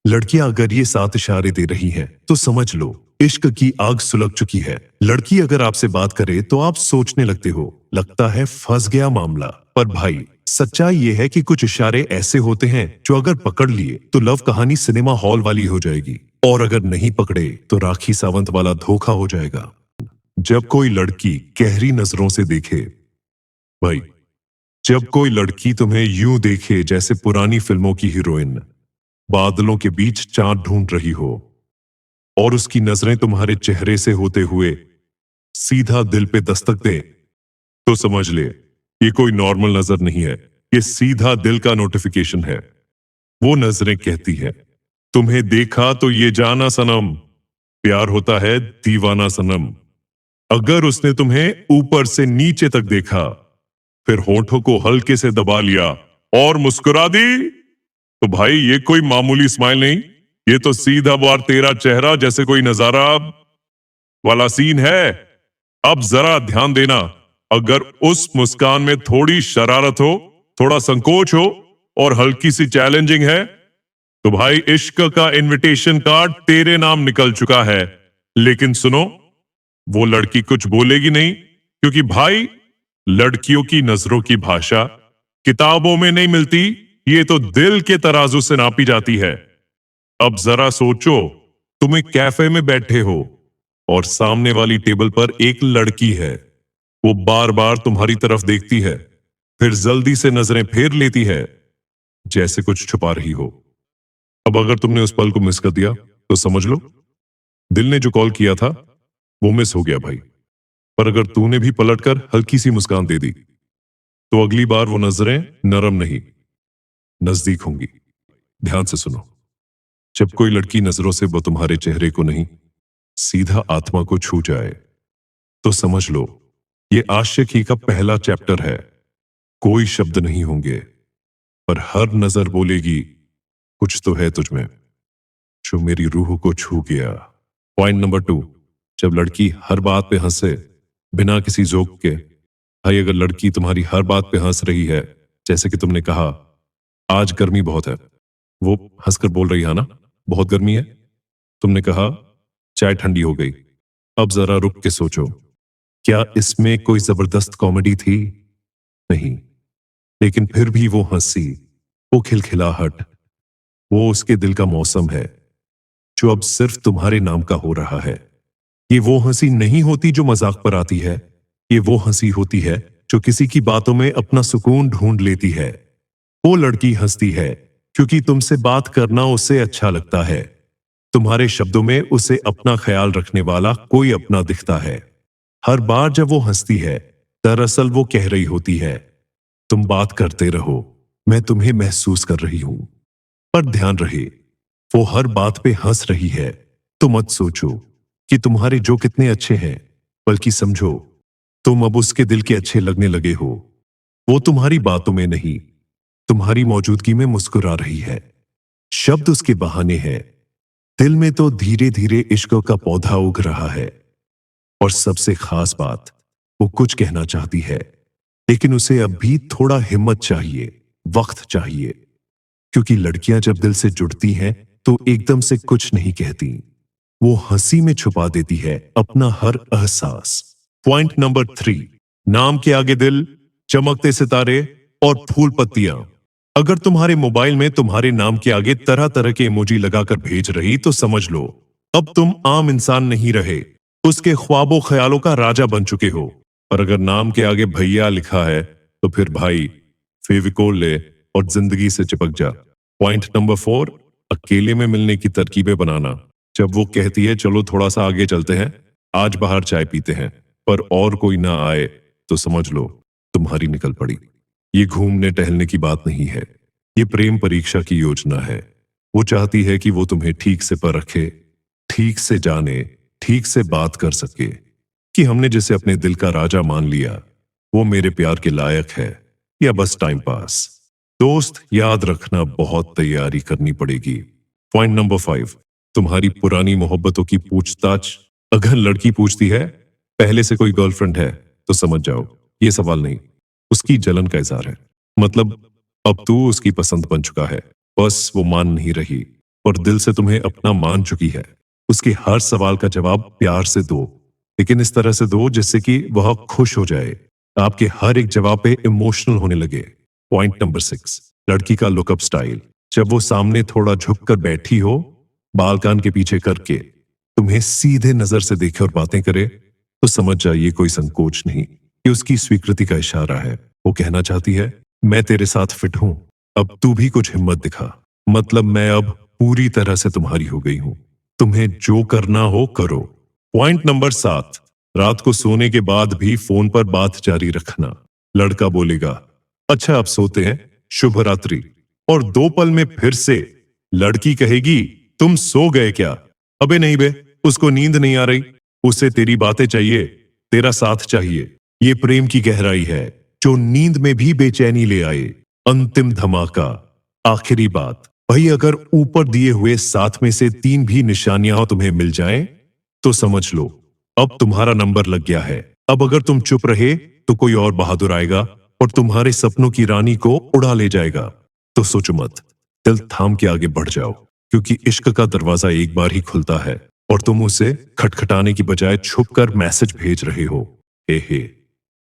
लड़कियां अगर ये 7 इशारे दे रही हैं, तो समझ लो इश्क की आग सुलग चुकी है। लड़की अगर आपसे बात करे तो आप सोचने लगते हो, लगता है फंस गया मामला। पर भाई, सच्चाई ये है कि कुछ इशारे ऐसे होते हैं जो अगर पकड़ लिए तो लव कहानी सिनेमा हॉल वाली हो जाएगी, और अगर नहीं पकड़े तो राखी सावंत वाला धोखा हो जाएगा। जब कोई लड़की गहरी नजरों से देखे, भाई, जब कोई लड़की तुम्हें यूं देखे जैसे पुरानी फिल्मों की हीरोइन बादलों के बीच चांद ढूंढ रही हो, और उसकी नजरें तुम्हारे चेहरे से होते हुए सीधा दिल पे दस्तक दे, तो समझ ले ये कोई नॉर्मल नजर नहीं है, ये सीधा दिल का नोटिफिकेशन है। वो नजरें कहती है, तुम्हें देखा तो ये जाना सनम, प्यार होता है दीवाना सनम। अगर उसने तुम्हें ऊपर से नीचे तक देखा, फिर होठों को हल्के से दबा लिया और मुस्कुरा दी, तो भाई ये कोई मामूली स्माइल नहीं, ये तो सीधा वार तेरा चेहरा जैसे कोई नजारा वाला सीन है। अब जरा ध्यान देना, अगर उस मुस्कान में थोड़ी शरारत हो, थोड़ा संकोच हो और हल्की सी चैलेंजिंग है, तो भाई इश्क का इनविटेशन कार्ड तेरे नाम निकल चुका है। लेकिन सुनो, वो लड़की कुछ बोलेगी नहीं, क्योंकि भाई लड़कियों की नजरों की भाषा किताबों में नहीं मिलती, ये तो दिल के तराजू से नापी जाती है। अब जरा सोचो, तुम एक कैफे में बैठे हो और सामने वाली टेबल पर एक लड़की है। वो बार बार तुम्हारी तरफ देखती है, फिर जल्दी से नजरें फेर लेती है, जैसे कुछ छुपा रही हो। अब अगर तुमने उस पल को मिस कर दिया तो समझ लो दिल ने जो कॉल किया था वो मिस हो गया भाई। पर अगर तूने भी पलटकर हल्की सी मुस्कान दे दी, तो अगली बार वो नजरें नरम नहीं, नजदीक होंगी। ध्यान से सुनो, जब कोई लड़की नजरों से वो तुम्हारे चेहरे को नहीं, सीधा आत्मा को छू जाए, तो समझ लो ये आशिकी का पहला चैप्टर है। कोई शब्द नहीं होंगे, पर हर नजर बोलेगी, कुछ तो है तुझमें जो मेरी रूह को छू गया। पॉइंट नंबर 2, जब लड़की हर बात पे हंसे बिना किसी जोक के। भाई अगर लड़की तुम्हारी हर बात पे हंस रही है, जैसे कि तुमने कहा आज गर्मी बहुत है, वो हंसकर बोल रही है ना बहुत गर्मी है, तुमने कहा चाय ठंडी हो गई। अब जरा रुक के सोचो, क्या इसमें कोई जबरदस्त कॉमेडी थी? नहीं, लेकिन फिर भी वो हंसी, वो खिलखिलाहट, वो उसके दिल का मौसम है जो अब सिर्फ तुम्हारे नाम का हो रहा है। ये वो हंसी नहीं होती जो मजाक पर आती है, ये वो हंसी होती है जो किसी की बातों में अपना सुकून ढूंढ लेती है। वो लड़की हंसती है क्योंकि तुमसे बात करना उसे अच्छा लगता है। तुम्हारे शब्दों में उसे अपना ख्याल रखने वाला कोई अपना दिखता है। हर बार जब वो हंसती है, दरअसल वो कह रही होती है, तुम बात करते रहो, मैं तुम्हें महसूस कर रही हूं। पर ध्यान रहे, वो हर बात पे हंस रही है, तो मत सोचो कि तुम्हारे जो कितने अच्छे हैं, बल्कि समझो तुम अब उसके दिल के अच्छे लगने लगे हो। वो तुम्हारी बातों में नहीं, तुम्हारी मौजूदगी में मुस्कुरा रही है। शब्द उसके बहाने हैं, दिल में तो धीरे धीरे इश्क का पौधा उग रहा है। और सबसे खास बात, वो कुछ कहना चाहती है, लेकिन उसे अब भी थोड़ा हिम्मत चाहिए, वक्त चाहिए। क्योंकि लड़कियां जब दिल से जुड़ती हैं तो एकदम से कुछ नहीं कहती, वो हंसी में छुपा देती है अपना हर एहसास। पॉइंट नंबर 3, नाम के आगे दिल, चमकते सितारे और फूल पत्तियां। अगर तुम्हारे मोबाइल में तुम्हारे नाम के आगे तरह तरह के इमोजी लगाकर भेज रही, तो समझ लो अब तुम आम इंसान नहीं रहे, उसके ख्वाबों ख्यालों का राजा बन चुके हो। पर अगर नाम के आगे भैया लिखा है, तो फिर भाई फेविकोल ले और जिंदगी से चिपक जा। पॉइंट नंबर 4, अकेले में मिलने की तरकीबें बनाना। जब वो कहती है चलो थोड़ा सा आगे चलते हैं, आज बाहर चाय पीते हैं, पर और कोई ना आए, तो समझ लो तुम्हारी निकल पड़ी। ये घूमने टहलने की बात नहीं है, ये प्रेम परीक्षा की योजना है। वो चाहती है कि वो तुम्हें ठीक से परखे, ठीक से जाने, ठीक से बात कर सके, कि हमने जिसे अपने दिल का राजा मान लिया, वो मेरे प्यार के लायक है या बस टाइम पास। दोस्त, याद रखना बहुत तैयारी करनी पड़ेगी। पॉइंट नंबर 5, तुम्हारी पुरानी मोहब्बतों की पूछताछ। अगर लड़की पूछती है पहले से कोई गर्लफ्रेंड है, तो समझ जाओ ये सवाल नहीं, उसकी जलन का इजहार है। मतलब अब तू उसकी पसंद बन चुका है, बस वो मान नहीं रही। और दिल से तुम्हें अपना मान चुकी है। उसके हर सवाल का जवाब प्यार से दो, लेकिन इस तरह से दो जिससे कि वह खुश हो जाए, आपके हर एक जवाब पे इमोशनल होने लगे। पॉइंट नंबर 6, लड़की का लुकअप स्टाइल। जब वो सामने थोड़ा झुककर बैठी हो, बाल कान के पीछे करके तुम्हें सीधे नजर से देखे और बातें करे, तो समझ जाइए कोई संकोच नहीं, कि उसकी स्वीकृति का इशारा है। वो कहना चाहती है, मैं तेरे साथ फिट हूं, अब तू भी कुछ हिम्मत दिखा। मतलब मैं अब पूरी तरह से तुम्हारी हो गई हूं, तुम्हें जो करना हो करो। पॉइंट नंबर 7, रात को सोने के बाद भी फोन पर बात जारी रखना। लड़का बोलेगा, अच्छा अब सोते हैं, शुभ रात्रि, और 2 पल में फिर से लड़की कहेगी, तुम सो गए क्या? अबे नहीं बे, उसको नींद नहीं आ रही, उसे तेरी बातें चाहिए, तेरा साथ चाहिए। ये प्रेम की गहराई है जो नींद में भी बेचैनी ले आए। अंतिम धमाका, आखिरी बात, भाई अगर ऊपर दिए हुए 7 में से 3 भी निशानियां तुम्हें मिल जाएं, तो समझ लो अब तुम्हारा नंबर लग गया है। अब अगर तुम चुप रहे तो कोई और बहादुर आएगा और तुम्हारे सपनों की रानी को उड़ा ले जाएगा। तो सोचो मत, दिल थाम के आगे बढ़ जाओ, क्योंकि इश्क का दरवाजा एक बार ही खुलता है और तुम उसे खटखटाने की बजाय छुपकर मैसेज भेज रहे हो। हे हे।